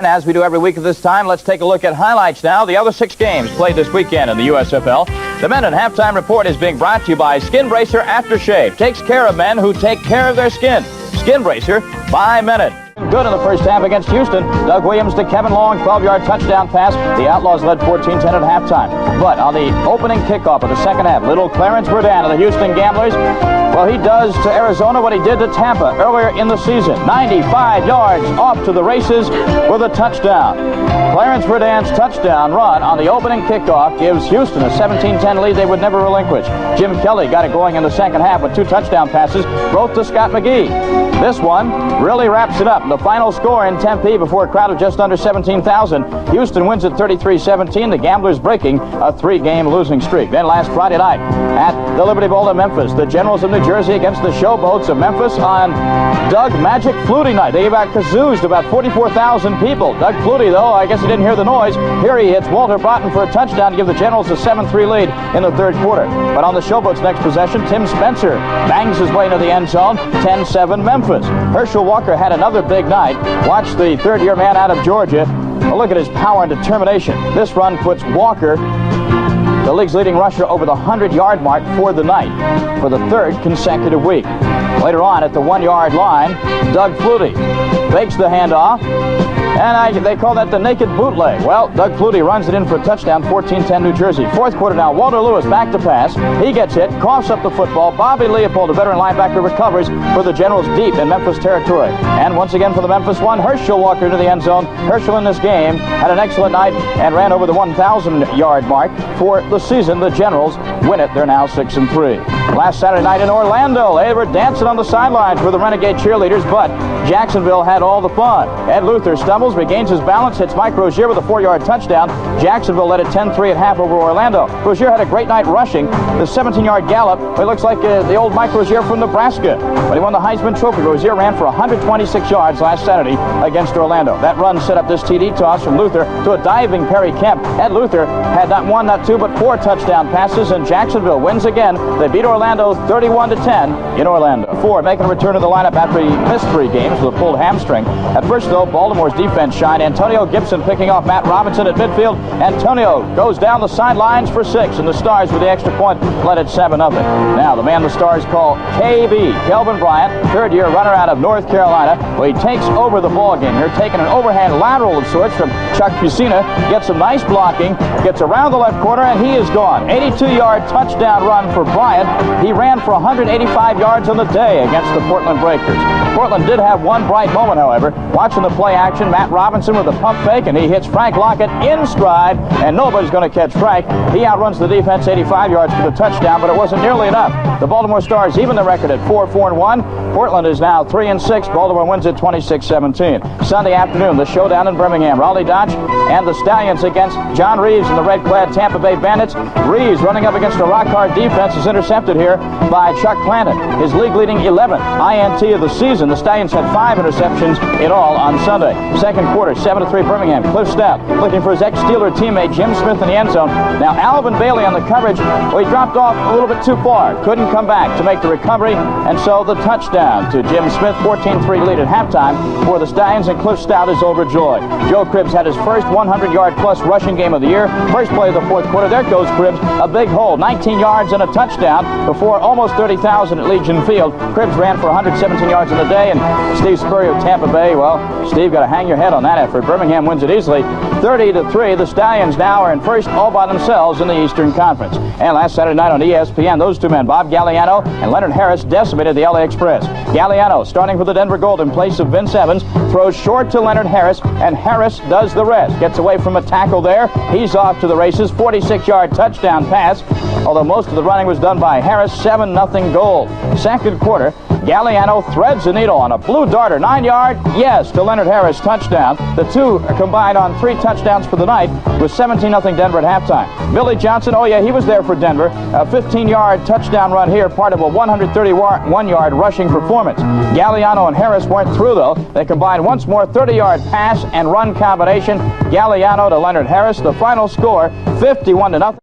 And as we do every week at this time, let's take a look at highlights now. The other 6 games played this weekend in the USFL. The Men at Halftime Report is being brought to you by Skin Bracer Aftershave. Takes care of men who take care of their skin. Skin Bracer by Minute. Good in the first half against Houston. Doug Williams to Kevin Long, 12-yard touchdown pass. The Outlaws led 14-10 at halftime. But on the opening kickoff of the second half, little Clarence Verdun of the Houston Gamblers, well, he does to Arizona what he did to Tampa earlier in the season. 95 yards off to the races with a touchdown. Clarence Verdun's touchdown run on the opening kickoff gives Houston a 17-10 lead they would never relinquish. Jim Kelly got it going in the second half with 2 touchdown passes, both to Scott McGee. This one really wraps it up. The final score in Tempe before a crowd of just under 17,000. Houston wins at 33-17. The Gamblers breaking a 3-game losing streak. Then last Friday night at the Liberty Bowl in Memphis, the Generals of New Jersey against the Showboats of Memphis on Doug Magic Flutie night. They gave out kazoos to about 44,000 people. Doug Flutie, though, I guess he didn't hear the noise. Here he hits Walter Broughton for a touchdown to give the Generals a 7-3 lead in the third quarter. But on the Showboats' next possession, Tim Spencer bangs his way into the end zone, 10-7 Memphis. Herschel Walker had another big night. Watch the third-year man out of Georgia. Well, look at his power and determination. This run puts Walker, the league's leading rusher, over the 100-yard mark for the night for the 3rd consecutive week. Later on at the 1-yard line, Doug Flutie fakes the handoff, and they call that the naked bootleg. Well, Doug Flutie runs it in for a touchdown, 14-10 New Jersey. Fourth quarter now, Walter Lewis back to pass. He gets hit, coughs up the football. Bobby Leopold, a veteran linebacker, recovers for the Generals deep in Memphis territory. And once again for the Memphis one, Herschel Walker into the end zone. Herschel in this game had an excellent night and ran over the 1,000-yard mark for the season. The Generals win it. They're now 6-3. Last Saturday night in Orlando, they were dancing on the sidelines for the Renegade cheerleaders, but Jacksonville had all the fun. Ed Luther stumbles, regains his balance, hits Mike Rozier with a 4-yard touchdown. Jacksonville led it 10-3 at half over Orlando. Rozier had a great night rushing. The 17-yard gallop, it looks like the old Mike Rozier from Nebraska. When he won the Heisman Trophy, Rozier ran for 126 yards last Saturday against Orlando. That run set up this TD toss from Luther to a diving Perry Kemp. Ed Luther had not 1, not 2, but 4 touchdown passes, and Jacksonville wins again. They beat Orlando 31-10 in Orlando. Ford making a return to the lineup after he missed 3 games with a pulled hamstring. At first, though, Baltimore's defense shined. Antonio Gibson picking off Matt Robinson at midfield. Antonio goes down the sidelines for 6, and the Stars with the extra point led it 7-0. Now, the man the Stars call KB, Kelvin Bryant, 3rd-year runner out of North Carolina. Well, he takes over the ball game here, taking an overhand lateral of sorts from Chuck Fusina, gets some nice blocking, gets around the left corner, and he is gone. 82-yard touchdown run for Bryant. He ran for 185 yards on the day against the Portland Breakers. Portland did have one bright moment, however. Watching the play action, Matt Robinson with a pump fake, and he hits Frank Lockett in stride, and nobody's going to catch Frank. He outruns the defense 85 yards for the touchdown, but it wasn't nearly enough. The Baltimore Stars even the record at 4-4-1. Portland is now 3-6. Baltimore wins it 26-17. Sunday afternoon, the showdown in Birmingham. Raleigh Dodge and the Stallions against John Reeves and the red-clad Tampa Bay Bandits. Reeves running up against a rock-hard defense is intercepted here by Chuck Clanton. His league-leading 11th INT of the season. The Stallions had 5 interceptions in all on Sunday. Second quarter, 7-3 Birmingham. Cliff Stout looking for his ex-Steeler teammate Jim Smith in the end zone. Now Alvin Bailey on the coverage. Well, he dropped off a little bit too far. Couldn't come back to make the recovery, and so the touchdown to Jim Smith. 14-3 lead at halftime for the Stallions, and Cliff Stout is overjoyed. Joe Cribbs had his first 100-yard plus rushing game of the year. First play of the fourth quarter. There goes Cribbs. A big hole. 19 yards and a touchdown before almost 30,000 at Legion Field. Cribbs ran for 117 yards in the day, and Steve Spurrier of Tampa Bay, well, Steve, got to hang your head on that effort. Birmingham wins it easily, 30-3. The Stallions now are in first all by themselves in the Eastern Conference. And last Saturday night on ESPN, those two men, Bob Galliano and Leonard Harris, decimated the LA Express. Galliano, starting for the Denver Gold in place of Vince Evans, throws short to Leonard Harris, and Harris does the rest. Gets away from a tackle there. He's off to the races. 46-yard touchdown pass, although most of the running was done by Harris. 7-0 Gold. Second quarter, Galliano threads the needle on a blue darter, 9-yard, yes, to Leonard Harris, touchdown. The two combined on 3 touchdowns for the night with 17-0 Denver at halftime. Billy Johnson, oh yeah, he was there for Denver. A 15-yard touchdown run here, part of a 131-yard rushing performance. Galliano and Harris weren't through, though. They combined once more, 30-yard pass and run combination. Galliano to Leonard Harris. The final score, 51-0.